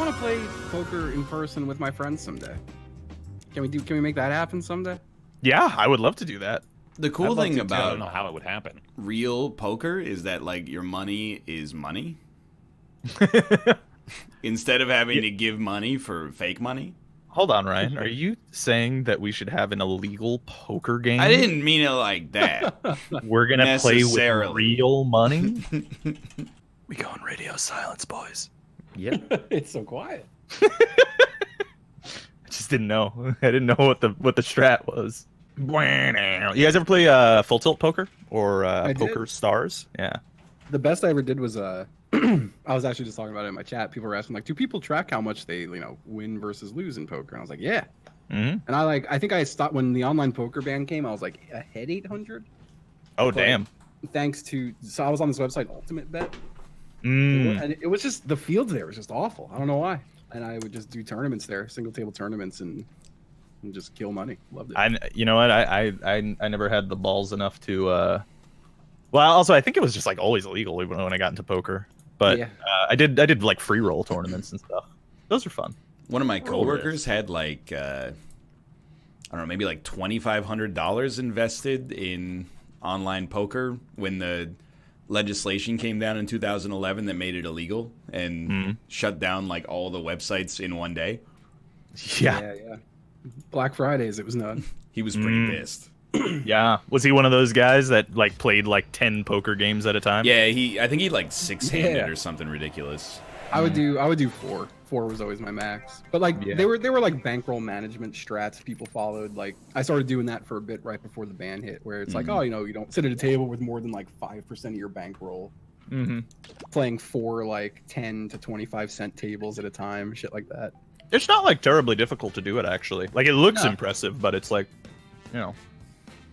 want to play poker in person with my friends someday. Can we make that happen someday? Yeah, I would love to do that. The cool thing I don't about know how it would happen. real poker is that like your money is money. Instead of having to give money for fake money. Hold on, Ryan. Are you saying that we should have an illegal poker game? I didn't mean it like that. We're gonna play with real money. We go on radio silence, boys. Yeah. It's so quiet. I just didn't know. I didn't know what the strat was. You guys ever play Full Tilt Poker or Poker Stars? Yeah. The best I ever did was I was actually just talking about it in my chat. People were asking like, do people track how much they win versus lose in poker? And I was like, yeah. Mm-hmm. And I think I stopped when the online poker ban came. I was like ahead 800. Oh, but damn. Thanks to I was on this website Ultimate Bet. Mm. And it was just the field there was just awful. I don't know why. And I would just do tournaments there, single table tournaments, and just kill money. Loved it. You know what? I never had the balls enough to. Well, also I think it was just like always illegal even when I got into poker. But yeah. I did like free roll tournaments and stuff. Those are fun. One of my coworkers had like I don't know, maybe like $2,500 invested in online poker when the legislation came down in 2011 that made it illegal and shut down like all the websites in one day. Yeah. Black Fridays, it was nuts. He was pretty pissed. Yeah. Was he one of those guys that like played like 10 poker games at a time? Yeah, I think he like six-handed or something ridiculous. I would do 4. 4 was always my max. But like they were like bankroll management strats people followed. Like I started doing that for a bit right before the ban hit, where it's like, oh, you don't sit at a table with more than like 5% of your bankroll. Playing 4 like 10 to 25 cent tables at a time, shit like that. It's not like terribly difficult to do it actually. Like it looks impressive, but it's like,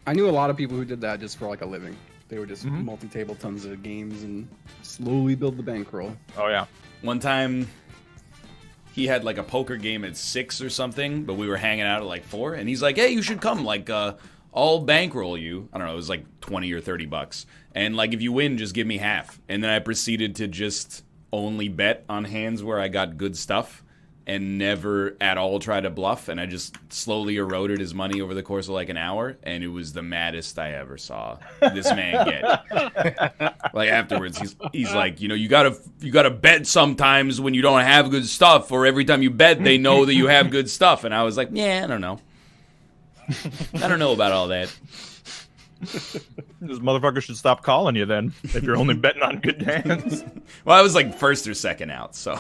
I knew a lot of people who did that just for like a living. They would just multi-table tons of games and slowly build the bankroll. Oh yeah. One time he had like a poker game at 6 or something, but we were hanging out at like 4, and he's like, hey, you should come, like I'll bankroll you. I don't know, it was like 20 or 30 bucks. And like if you win, just give me half. And then I proceeded to just only bet on hands where I got good stuff and never at all try to bluff, and I just slowly eroded his money over the course of like an hour, and it was the maddest I ever saw this man get. Like afterwards, he's like, you gotta bet sometimes when you don't have good stuff, or every time you bet, they know that you have good stuff. And I was like, yeah, I don't know. I don't know about all that. This motherfucker should stop calling you then, if you're only betting on good hands. Well, I was like first or second out, so.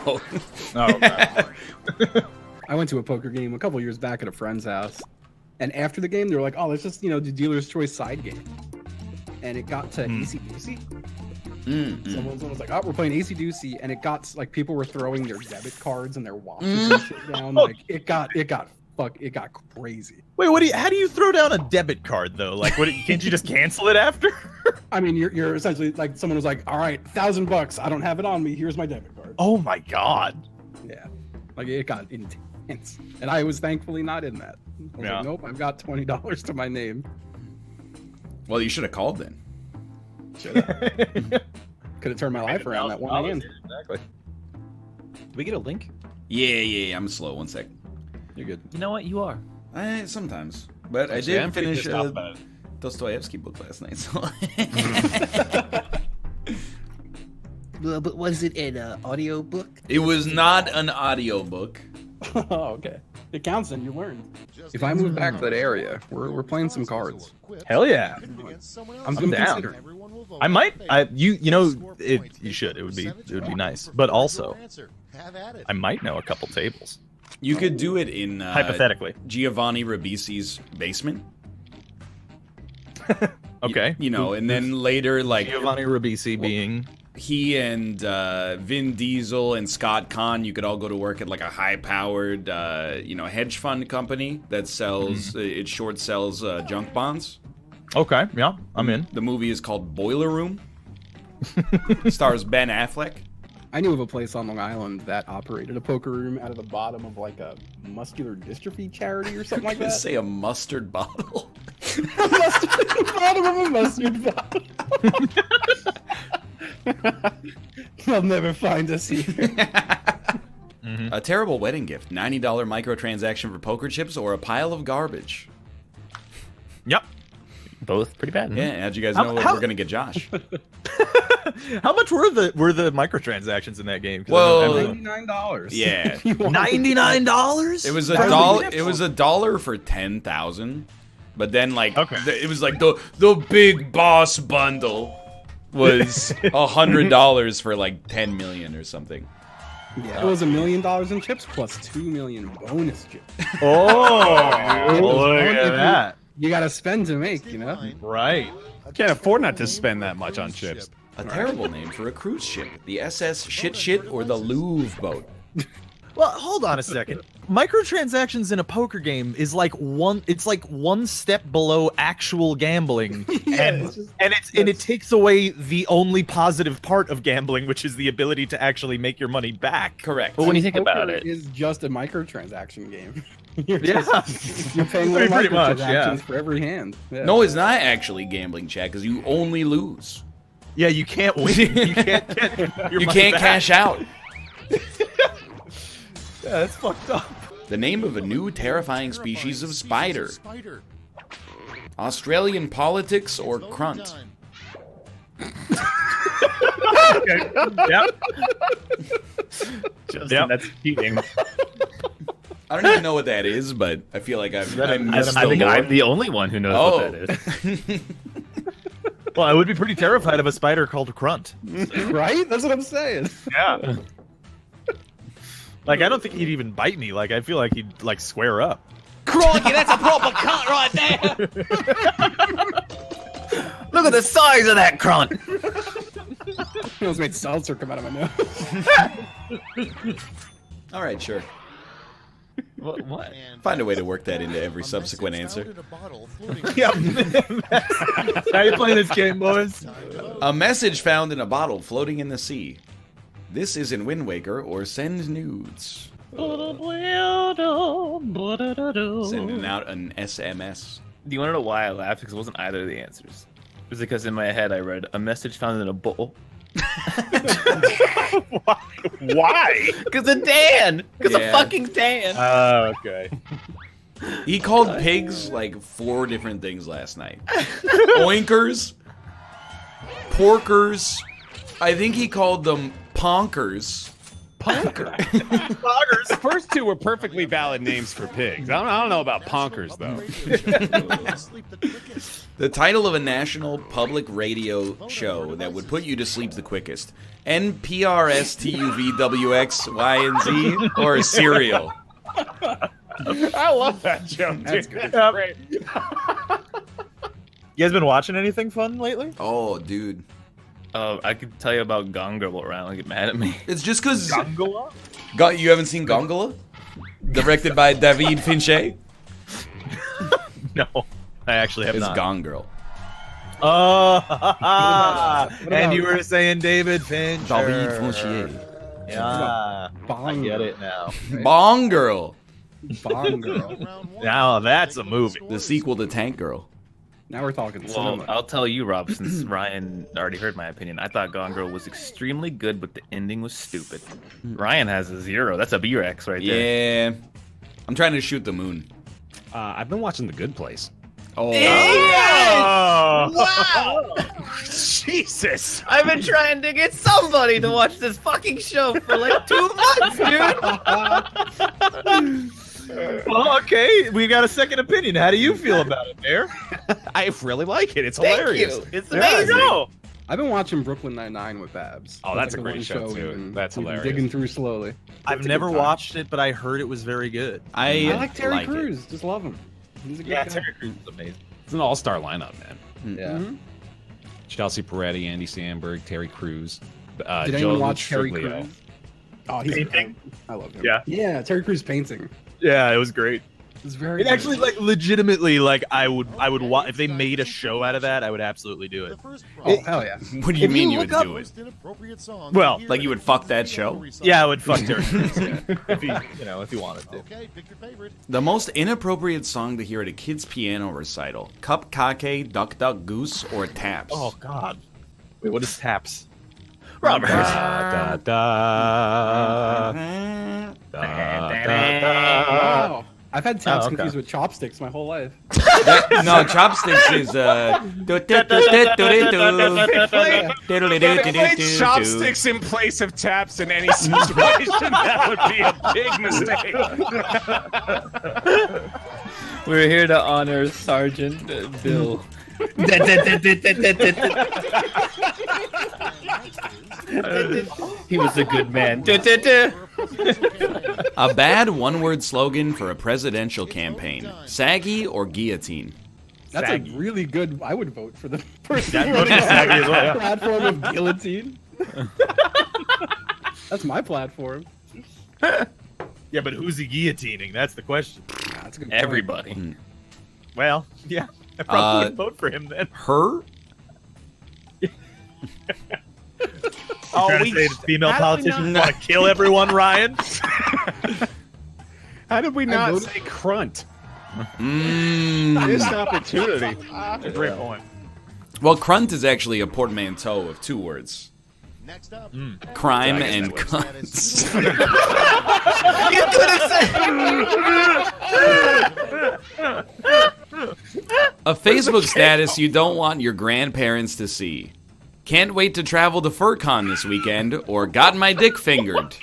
Oh, I went to a poker game a couple years back at a friend's house, and after the game, they were like, "Oh, let's just do dealer's choice side game," and it got to AC-Deucey. Someone was like, "Oh, we're playing AC-Deucey," and it got like people were throwing their debit cards and their watches and shit down. Like it got crazy. Wait, how do you throw down a debit card though? Like, can't you just cancel it after? I mean, you're essentially like someone was like, "All right, $1,000. I don't have it on me. Here's my debit card." Oh my god. Yeah, like it got intense, and I was thankfully not in that. I was like, nope, I've got $20 to my name. Well, you should have called then. Could have turned my life around that one hand. Exactly. Did we get a link? Yeah. I'm slow. 1 sec. You're good. You know what? You are. Sometimes, but I Yeah, I'm did pretty finish pissed off a about it. Dostoevsky book last night. So. But was it an audio book? It was not an audio book. Oh, okay. It counts then, you learned. If I move back to that area, we're playing some cards. Hell yeah. I'm down. consider. I might. You should. It would be nice. But also, I might know a couple tables. You could do it in Hypothetically, Giovanni Ribisi's basement. Okay. And then later, like Giovanni Ribisi being he and Vin Diesel and Scott Conn, you could all go to work at like a high-powered, hedge fund company that sells it short sells junk bonds. Okay, yeah, I'm in. The movie is called Boiler Room. Stars Ben Affleck. I knew of a place on Long Island that operated a poker room out of the bottom of like a muscular dystrophy charity or something like that. Say a mustard bottle. Bottom of a mustard bottle. They'll never find us here. A terrible wedding gift. $90 microtransaction for poker chips or a pile of garbage. Yep. Both pretty bad. Yeah, how'd you guys know we're gonna get Josh? How much were the microtransactions in that game? Well, $99. Yeah. $99. It was a dollar. It was $1 for 10,000, but then like it was like the big boss bundle was $100 for like 10 million or something. Yeah, it was $1 million in chips plus 2 million bonus chips. Oh, look at that! You gotta spend to make, you know. Right. Can't afford not to spend that much on chips. A terrible name for a cruise ship. The SS Shit or the Louvre boat. Well, hold on a second. Microtransactions in a poker game is like one step below actual gambling, and it takes away the only positive part of gambling, which is the ability to actually make your money back. Correct. But when you think about Poker it, is just a microtransaction game. You're Yeah. you're paying little Pretty much, microtransactions yeah. for every hand. Yeah. No, it's not actually gambling, Chad, because you only lose. Yeah, you can't win. You can't get your You money can't back. cash out. Yeah, that's fucked up. The name of a new terrifying species of spider. Australian politics or Krunt? Yep. Justin, that's cheating. I don't even know what that is, but I feel like I missed I the think lore. I'm the only one who knows Oh. what that is. Well, I would be pretty terrified of a spider called Krunt. Right? That's what I'm saying. Yeah. Like, I don't think he'd even bite me. Like, I feel like he'd, like, square up. Crikey, that's a proper cunt right there. Look at the size of that Krunt. It almost made seltzer come out of my nose. All right, sure. What? Find a way to work that into every subsequent answer. Yep. How you playing this game, boys? A message found in a bottle floating in the sea. This is in Wind Waker or send nudes. Sending out an SMS. Do you want to know why I laughed? Because it wasn't either of the answers. It was because in my head I read a message found in a bowl. Why? Because of Dan. Because Yeah. of fucking Dan. Oh, okay. He called pigs like 4 different things last night. Oinkers, porkers. I think he called them ponkers. Ponker. The first two were perfectly valid names for pigs. I don't know about ponkers, though. The title of a national public radio show that would put you to sleep the quickest. NPRSTUVWXYZ or cereal. I love that joke, dude. That's great. You guys been watching anything fun lately? Oh, dude. I could tell you about Gonga will around and get mad at me. It's just because... Gongola? You haven't seen Gongola? Directed by David Fincher? No, I actually have It's not. Gone Girl. Oh, and you were saying David Fincher. David Fincher. Yeah, I Bong get it now. Bong Girl. Bong Girl. Now that's a movie. The sequel to Tank Girl. Now we're talking Well, cinema. I'll tell you, Rob, since Ryan already heard my opinion. I thought Gone Girl was extremely good, but the ending was stupid. Ryan has a 0. That's a B-Rex right there. Yeah. I'm trying to shoot the moon. I've been watching The Good Place. Oh. Wow! Jesus! I've been trying to get somebody to watch this fucking show for like 2 months, dude. Well, okay, we got a second opinion. How do you feel about it, Bear? I really like it. It's Thank hilarious. you. It's Yeah, amazing. no. I've been watching Brooklyn Nine-Nine with Babs. Oh, that's a like great one show, we've too. been- That's we've been hilarious. Digging through slowly. I've It's a never good time. watched it, but I heard it was very good. I I like Terry like it. Crews. Just love him. He's a good guy. Terry Crews is amazing. It's an all-star lineup, man. Yeah. Mm-hmm. Chelsea Peretti, Andy Samberg, Terry Crews. Did Joe anyone watch Terry Striglio. Crews? Oh, he's Painting? I love him. Yeah. Yeah, Terry Crews painting. Yeah, it was great. It's very It actually, like, legitimately, like, I would if they made a show out of that, I would absolutely do it. Oh, hell yeah. What do you If mean you you would look up- do it? Well, Like you would fuck that show? Yeah, I would fuck Terry Crews, yeah. if he wanted to. The most inappropriate song to hear at a kid's piano recital. Cup Kake, Duck Duck Goose, or Taps? Oh God. Wait, what is taps? Robert. Da, da, da. Wow. I've had taps okay. confused with chopsticks my whole life. No, chopsticks is Play chopsticks in place of taps in any situation. That would be a big mistake. We're here to honor Sergeant Bill. He was a good man. a bad one-word slogan for a presidential campaign: saggy or guillotine. That's Saggy. a really good. I would vote for the person That who vote wrote for saggy as well, yeah. platform of guillotine. That's my platform. Yeah, but who's he guillotining? That's the question. That's a good point. Everybody. Well, yeah, I probably would vote for him then. Her? Oh, trying to say the female politicians want to kill everyone, Ryan? How did we not voted- say Krunt? Mm. Missed opportunity. Great point. Well, Krunt is actually a portmanteau of two words: Next up, crime I guess and that works. cunts. A Facebook status you don't want your grandparents to see. Can't wait to travel to FurCon this weekend, or got my dick fingered.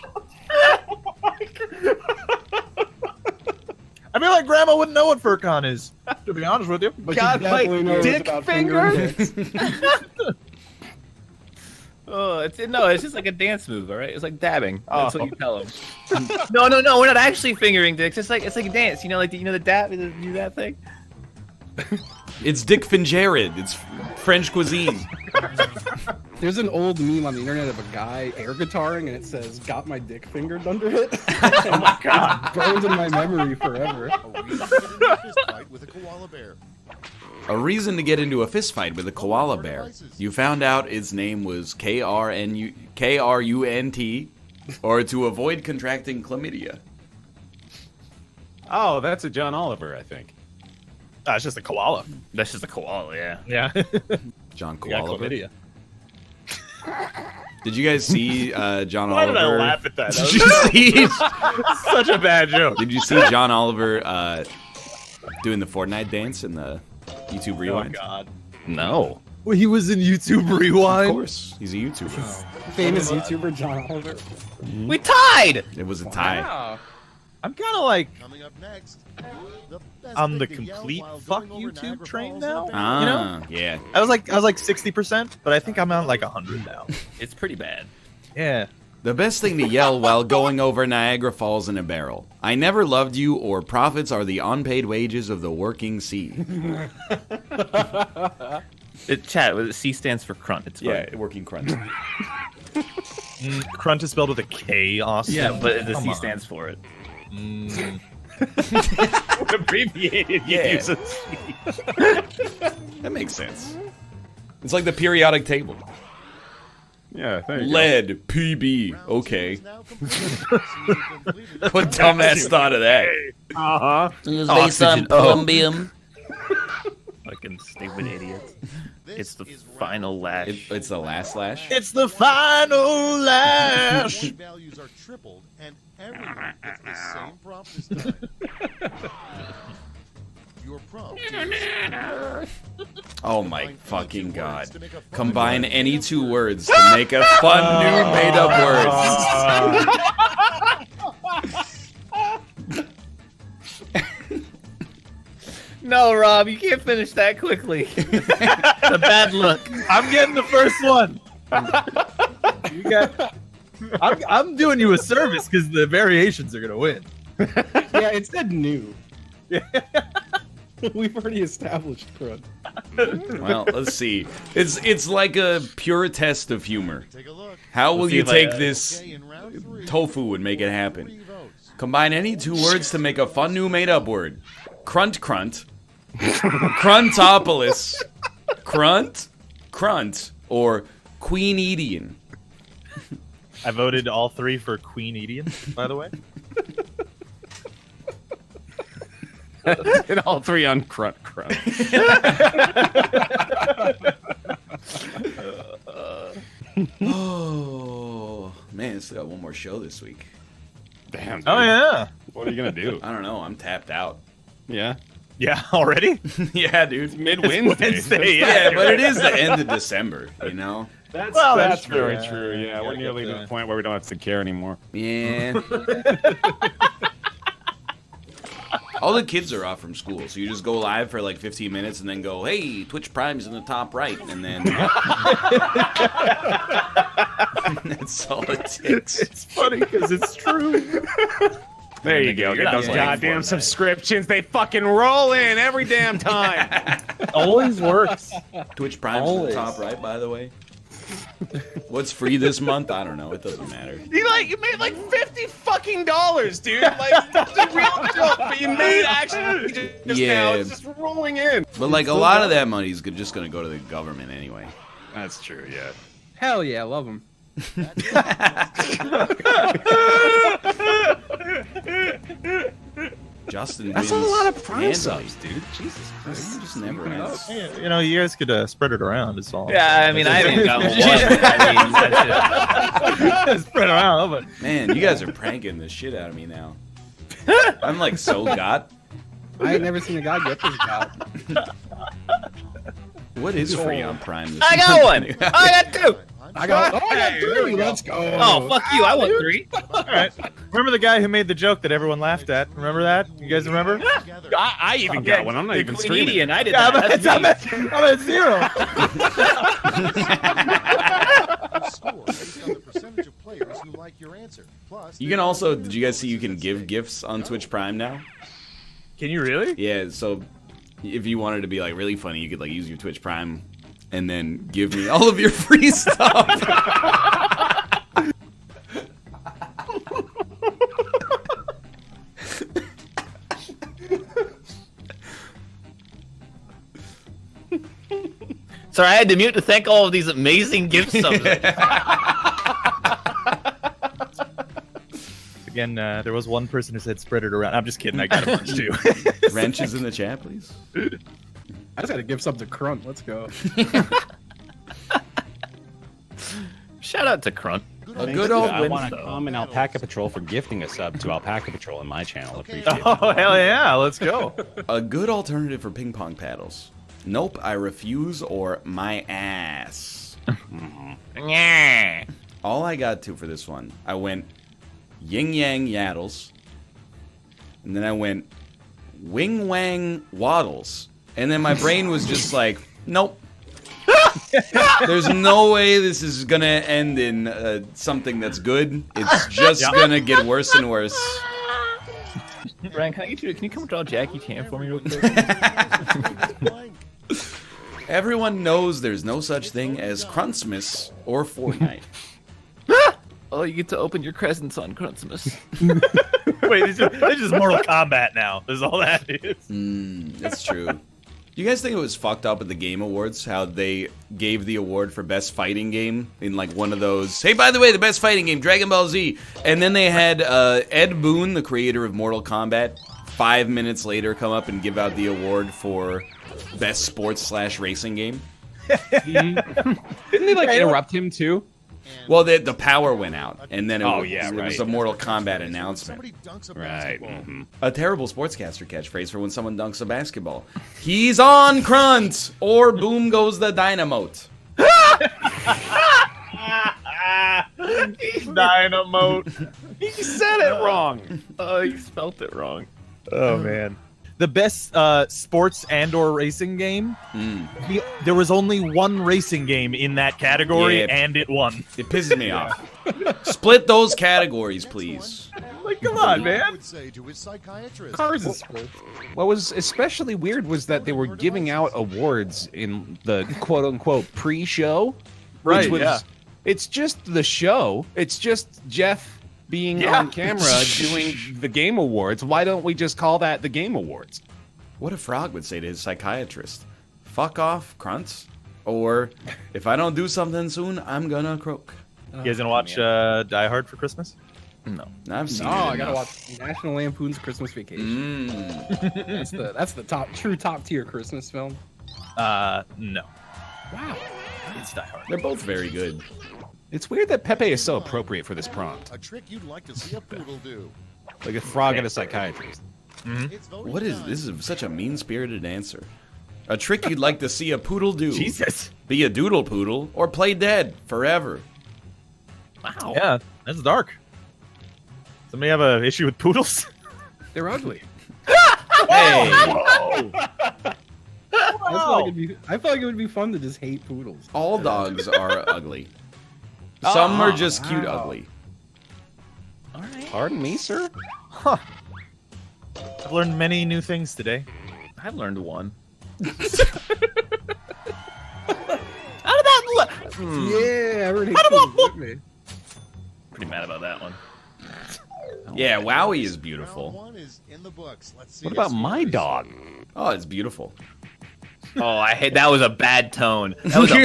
I feel like Grandma wouldn't know what FurCon is, to be honest with you. But God, you definitely like, know dick about finger? dicks. Oh, it's just like a dance move, all right? It's like dabbing. That's what you tell them. No. No, we're not actually fingering dicks. It's like a dance. You know, like the dab, do that thing. It's Dick Fingered. It's French cuisine. There's an old meme on the internet of a guy air guitaring, and it says "Got my dick fingered" under it. Oh my god! Burned in my memory forever. a reason to get into a fist fight with a koala bear. A reason to get into a fist fight with a koala bear. You found out its name was Krunt, or to avoid contracting chlamydia. Oh, that's a John Oliver, I think. It's just a koala. That's just a koala, yeah. Yeah. John Yeah, Koala. chlamydia. Did you guys see John Why Oliver? did I laugh at that? Did you see? Such a bad joke. Did you see John Oliver doing the Fortnite dance in the YouTube Rewind? Oh God. No. Well, he was in YouTube Of Rewind. course, he's a YouTuber. Famous YouTuber John Oliver. We tied! It was a tie. Wow. I'm kind of like Coming up next, on the complete fuck YouTube train now. Ah, You know? yeah. I was like 60%, but I think I'm on like 100 now. It's pretty bad. Yeah. The best thing to yell while going over Niagara Falls in a barrel: I never loved you, or profits are the unpaid wages of the working sea. Chat, C stands for Krunt. It's fine. Yeah, working Krunt. Krunt is spelled with a K, Austin. Yeah, but the Come C on. stands for it. Abbreviated. Yeah. Use a C. That makes sense. It's like the periodic table. Yeah, there you go. Lead, PB. Okay. What dumbass thought of that? Uh-huh. It was based on Columbium. Fucking stupid idiots. It's the final lash. It's the last slash. It's the final lash. values are tripled, and everyone gets the same prompt this time. Your prompt is Oh my fucking god. Combine any two words to make a fun new made up word. No, Rob, you can't finish that quickly. It's a bad look. I'm getting the first one. You got. I'm doing you a service because the variations are gonna win. Yeah, it said new. We've already established Krunt. Well, let's see. It's like a pure test of humor. take a look. How will see you if I- take this Okay, in round 3, tofu and make it happen? 3 votes. Combine any two words to make a fun new made up word. Krunt Krunt. Kruntopolis. Krunt, or Queen Edian. I voted all three for Queen Edian, by the way. And all three on Krunt. Oh man, still got one more show this week. Damn. Dude. Oh yeah. What are you gonna do? I don't know. I'm tapped out. Yeah. Yeah, already? Yeah, dude. Mid Wednesday. Yeah, but it is the end of December, you know? That's that's very true. true. Yeah, we're nearly to the point where we don't have to care anymore. Yeah. All the kids are off from school, so you just go live for like 15 minutes and then go, hey, Twitch Prime's in the top right, and then that's all it takes. It's funny because it's true. There you go. Get those goddamn subscriptions. They fucking roll in every damn time. Always works. Twitch Prime's in the top right, by the way. What's free this month? I don't know. It doesn't matter. You made like $50 fucking dude. Like that's a real joke, but you made actually just now. It's just rolling in. But like a lot of that money is just going to go to the government anyway. That's true. Yeah. Hell yeah, love them. Justin That's a wins lot of Prime handily. subs, dude. Jesus Christ. It just never ends. You know, you guys could spread it around. Is all. Yeah, I mean, I haven't got one. I mean, Spread it around, but Man, you guys are pranking the shit out of me now. I'm like so got. I ain't never seen a guy get this guy. What is free on Prime? This I got one. I got two. I got three. Let's go. Oh, fuck you. I want three. all right. Remember the guy who made the joke that everyone laughed at? Remember that? You guys remember? I even got one. I'm not even streaming. Comedian. I did Yeah, that. That's me. I'm at zero. Score based on the percentage of players who like your answer. Plus, You can also. Did you guys see you can give gifts on Twitch Prime now? Can you really? Yeah. So if you wanted to be like really funny, you could like use your Twitch Prime and then give me all of your free stuff. Sorry, I had to mute to thank all of these amazing gift subs. Again, there was one person who said spread it around. I'm just kidding. I got a bunch too. Wrenches in the chat, please. I just had to give something to Krunt. Let's go. Shout out to Krunt. A good old I want to though. comment Alpaca Patrol for gifting a sub to Alpaca Patrol in my channel. Appreciate it. Oh hell yeah! Let's go. A good alternative for ping pong paddles. Nope, I refuse, or my ass. Yeah. All I got to for this one, I went yin yang yaddles, and then I went wing wang waddles, and then my brain was just like, nope. There's no way this is gonna end in something that's good. It's just gonna get worse and worse. Ryan, can you come draw Jackie Chan for me real quick? Everyone knows there's no such thing as Cruntsmas or Fortnite. Oh, you get to open your crescents on Cruntsmas. Wait, this is Mortal Kombat now. That's all that is. That's true. You guys think it was fucked up at the Game Awards how they gave the award for best fighting game in like one of those, hey, by the way, the best fighting game, Dragon Ball Z, and then they had Ed Boon, the creator of Mortal Kombat, 5 minutes later come up and give out the award for best sports/racing game. Didn't they like interrupt him too? Well, the power went out, and then it was right. a Mortal Kombat announcement. Somebody dunks a Right. basketball. A terrible sportscaster catchphrase for when someone dunks a basketball. He's on Krunt, or boom goes the dynamote. Dynamo. He said it wrong. Oh, you spelt it wrong. Oh man. The best sports and/or racing game. There was only one racing game in that category, Yeah. and it won. It pisses me off. Split those categories, please. Like, come on, I man. would say to his psychiatrist. Cars and sports. What was especially weird was that they were giving out awards in the quote-unquote pre-show. Right, Which was, yeah. It's just the show. It's just Jeff being on camera doing the Game Awards. Why don't we just call that the Game Awards? What a frog would say to his psychiatrist. Fuck off, Krunts. Or, if I don't do something soon, I'm gonna croak. You guys gonna watch Die Hard for Christmas? No. I've seen Oh, it I gotta enough. watch National Lampoon's Christmas Vacation. That's the true top tier Christmas film. No. Wow. It's Die Hard. They're both very good. It's weird that Pepe is so appropriate for this prompt. A trick you'd like to see a poodle do. Like a frog and a psychiatrist. It's voting What is time. this? Is such a mean-spirited answer. A trick you'd like to see a poodle do. Jesus. Be a doodle poodle or play dead forever. Wow. Yeah, that's dark. Somebody have an issue with poodles? They're ugly. Hey, I feel like it would be fun to just hate poodles. all dogs are ugly. Some are just cute wow. ugly. All right. Pardon me, sir? I've learned many new things today. I've learned one. Yeah, everyone hates poodles. Look at me. Pretty mad about that one. Yeah, Wowie is Round beautiful. 1 is in the books. Let's see What if about my scores. dog? Oh, it's beautiful. Oh, I hate that was a bad tone. That was a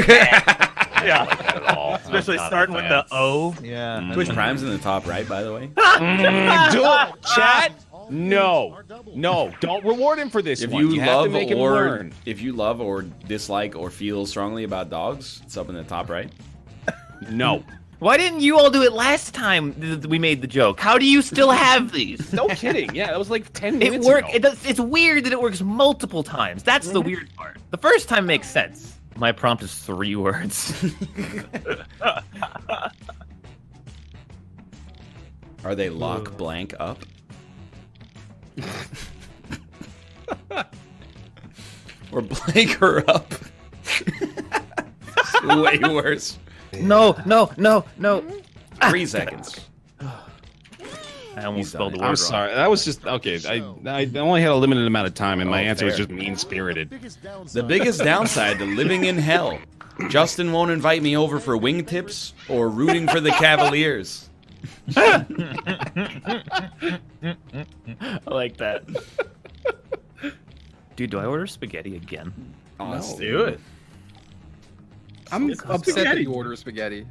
Yeah. Especially starting with the O. Yeah. Twitch Prime's in the top right, by the way. Chat? All No. are double. No, don't reward him for this If one. you have to love make him or learn. if you love or dislike or feel strongly about dogs, it's up in the top right. No. Why didn't you all do it last time we made the joke? How do you still have these? No kidding. Yeah, that was like 10 It minutes worked. ago. It's weird that it works multiple times. That's the weird part. The first time makes sense. My prompt is 3 words. Are they lock blank up? Or blank her up? Way worse. No. 3 seconds. I almost spelled the word I'm wrong. sorry. That was just okay. I only had a limited amount of time, and my Oh, answer was fair. just mean-spirited. Biggest The downside. biggest downside to living in hell. Justin won't invite me over for wingtips or rooting for the Cavaliers. I like that. Dude, do I order spaghetti again? Oh, Let's do it. I'm It's upset that spaghetti. you order spaghetti.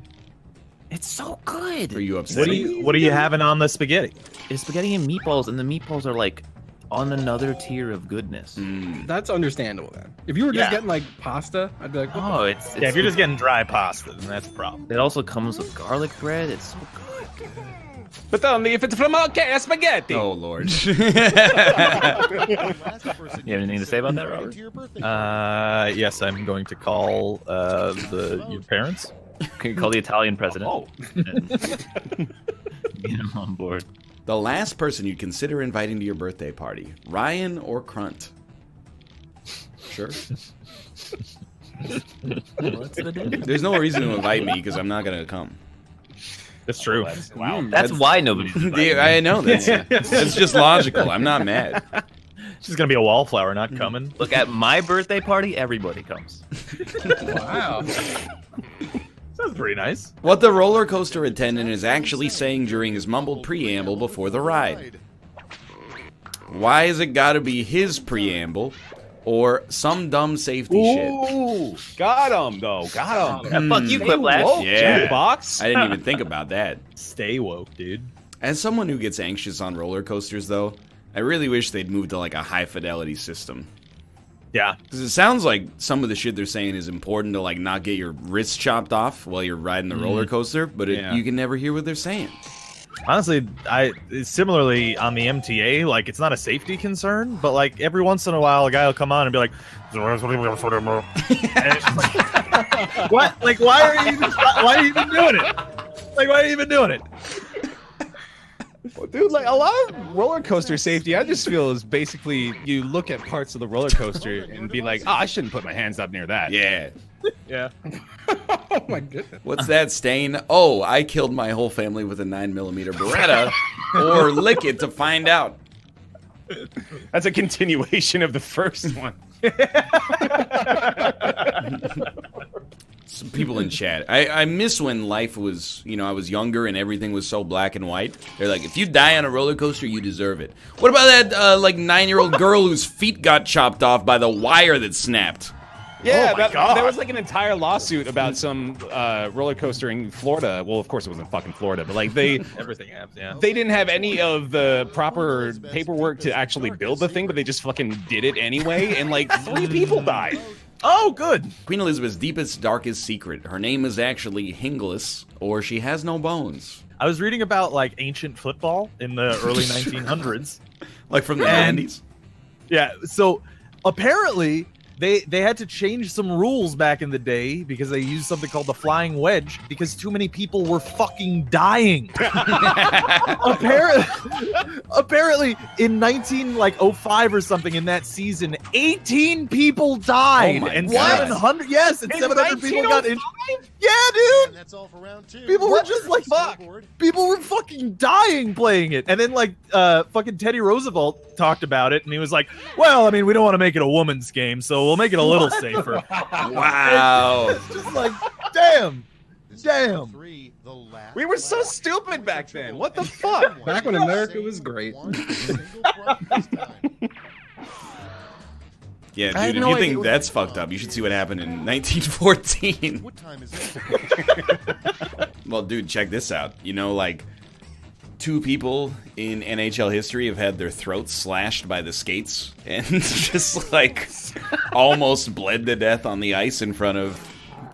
It's so good. Are you upset? What are you having on the spaghetti? It's spaghetti and meatballs, and the meatballs are like on another tier of goodness. That's understandable then. If you were just Yeah. getting like pasta, I'd be like, what Oh, it's Yeah, if you're just getting dry pasta, then that's a problem. It also comes with garlic bread. It's so good. But only if it's from spaghetti. Oh, Lord. Last person You have anything to say about that, invite Robert? to your birthday Yes, I'm going to call your parents. Can you call the Italian president? Oh. And get him on board. The last person you'd consider inviting to your birthday party, Ryan or Krunt? Sure. What's the difference? There's no reason to invite me because I'm not gonna come. That's true. Wow. That's why nobody's invited. Yeah, I know that's just logical. I'm not mad. She's gonna be a wallflower, not coming. Look, at my birthday party, everybody comes. wow. Sounds pretty nice. What the roller coaster attendant is actually saying during his mumbled preamble before the ride. Why has it got to be his preamble or some dumb safety shit? Ooh, got him though. Got him. Yeah, fuck you, Quiplash. Yeah. Jackbox. I didn't even think about that. Stay woke, dude. As someone who gets anxious on roller coasters, though, I really wish they'd move to like a high fidelity system. Yeah. Because it sounds like some of the shit they're saying is important to like not get your wrists chopped off while you're riding the roller coaster, but you can never hear what they're saying. Honestly, similarly on the MTA, like it's not a safety concern, but like every once in a while, a guy will come on and be like, and it's just like, "What? Like, why are you even doing it? Like, why are you even doing it?" Well, dude, like a lot of roller coaster safety, I just feel is basically you look at parts of the roller coaster and be like, oh, I shouldn't put my hands up near that. Yeah. Yeah. Oh my goodness. What's that stain? Oh, I killed my whole family with a 9mm Beretta. Or lick it to find out. That's a continuation of the first one. Some people in chat. I miss when life was, I was younger and everything was so black and white. They're like, if you die on a roller coaster, you deserve it. What about that, 9-year-old girl whose feet got chopped off by the wire that snapped? Yeah, Oh my God. there was like an entire lawsuit about some roller coaster in Florida. Well, of course it wasn't fucking Florida, but like Everything happens. Yeah. they didn't have any of the proper paperwork to actually build the thing, but they just fucking did it anyway, and like 3 people died. Oh, good. Queen Elizabeth's deepest, darkest secret. Her name is actually Hingless, or she has no bones. I was reading about like ancient football in the early 1900s. Like from the And- 90s? Yeah, so apparently they had to change some rules back in the day because they used something called the flying wedge because too many people were fucking dying. Apparently in 1905 or something in that season, 18 people died Oh my and God. 700 and 700 people got in. Yeah, And dude. that's all for round 2. People were just like, fuck. Scoreboard. People were fucking dying playing it. And then like fucking Teddy Roosevelt talked about it and he was like, well, I mean, we don't want to make it a woman's game, so we'll make it a little safer. Wow. It's just like, damn. This is Damn. round 3, the last We were so lap. stupid back then. What the fuck? Back when America was great. One single prize this time. Yeah, I had dude, if no you idea think what- that's fucked up, you should see what happened in 1914. What time is it? Well, dude, check this out. You know, like, 2 people in NHL history have had their throats slashed by the skates and just, like, almost bled to death on the ice in front of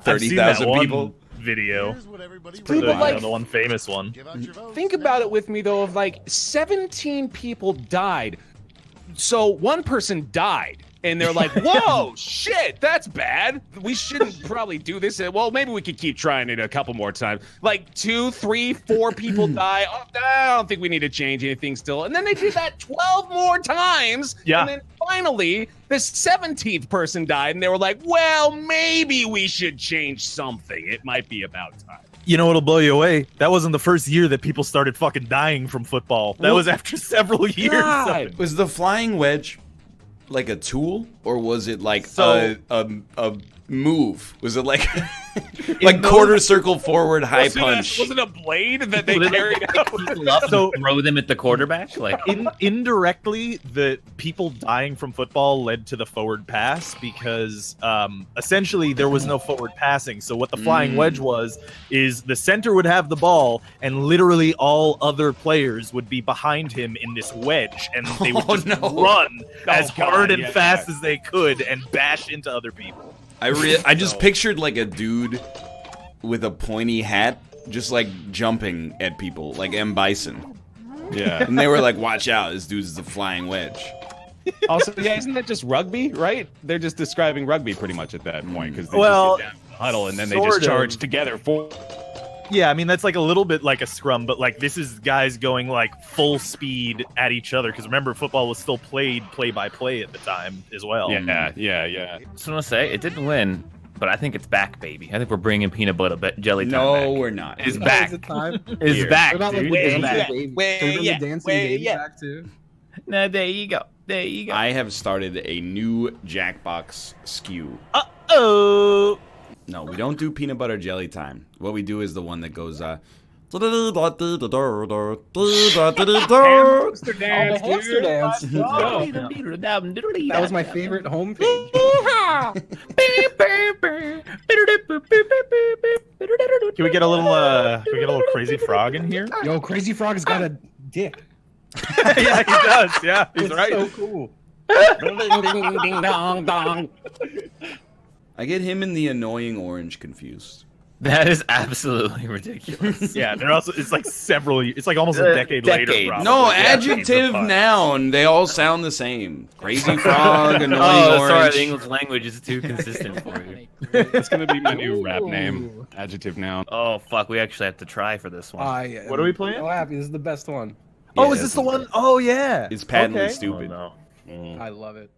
I've seen that 30,000 one people. video. Here's what everybody For the, People like- the one famous one. Give out your votes. Think about it with me though, of like 17 people died. So one person died. And they're like, whoa, shit, that's bad. We shouldn't probably do this. Well, maybe we could keep trying it a couple more times. Like 2, 3, 4 people die. Oh, I don't think we need to change anything still. And then they did that 12 more times. Yeah. And then finally, the 17th person died. And they were like, well, maybe we should change something. It might be about time. You know what'll blow you away? That wasn't the first year that people started fucking dying from football. That was after several years. God. Was the flying wedge like a tool, or was it like So- a move? Was it like In like those- quarter circle forward high punch? Was it a blade that they Would it carried pick out? people up So- and throw them at the quarterback? Like, Indirectly, the people dying from football led to the forward pass because essentially there was no forward passing. So what the flying wedge was is the center would have the ball and literally all other players would be behind him in this wedge and they would Oh, just no. run as God, hard and yeah, fast as they could and bash into other people. I just pictured like a dude with a pointy hat just like jumping at people like M. Bison. Yeah. And they were like, watch out, this dude's the flying wedge. Also, yeah, isn't that just rugby, right? They're just describing rugby pretty much at that point because they Well, just get down in the huddle and then they sort just of. charge together for. Yeah, I mean that's like a little bit like a scrum, but like this is guys going like full speed at each other because remember football was still played play by play at the time as well. Yeah. just want to say, it didn't win, but I think it's back, baby. I think we're bringing peanut butter jelly time No, back. we're not. It's Oh, back. is it time? It's Here. back, What about like dude. the It's dancing back. baby? Can we bring yeah, the dancing where baby ya? back too? No, there you go. There you go. I have started a new Jackbox SKU. Oh, No, we don't do peanut butter jelly time. What we do is the one that goes Hamster dance. That was my favorite homepage. can we get a little crazy frog in here? Yo, Crazy Frog's got a dick. Yeah, he does. Yeah, he's It's right. so cool. I get him and the annoying orange confused. That is absolutely ridiculous. Yeah, they're also it's like it's like almost a decade later. Decade. Probably. No, Yeah, adjective, but- noun. They all sound the same. Crazy frog, annoying Oh, sorry, orange. the English language is too consistent for you. It's gonna be my new rap name. Adjective noun. Oh, fuck, we actually have to try for this one. What are we playing? So happy. This is the best one. Oh, Yeah, is this the one? Oh, yeah. It's patently Okay. Oh, stupid. no. I love it.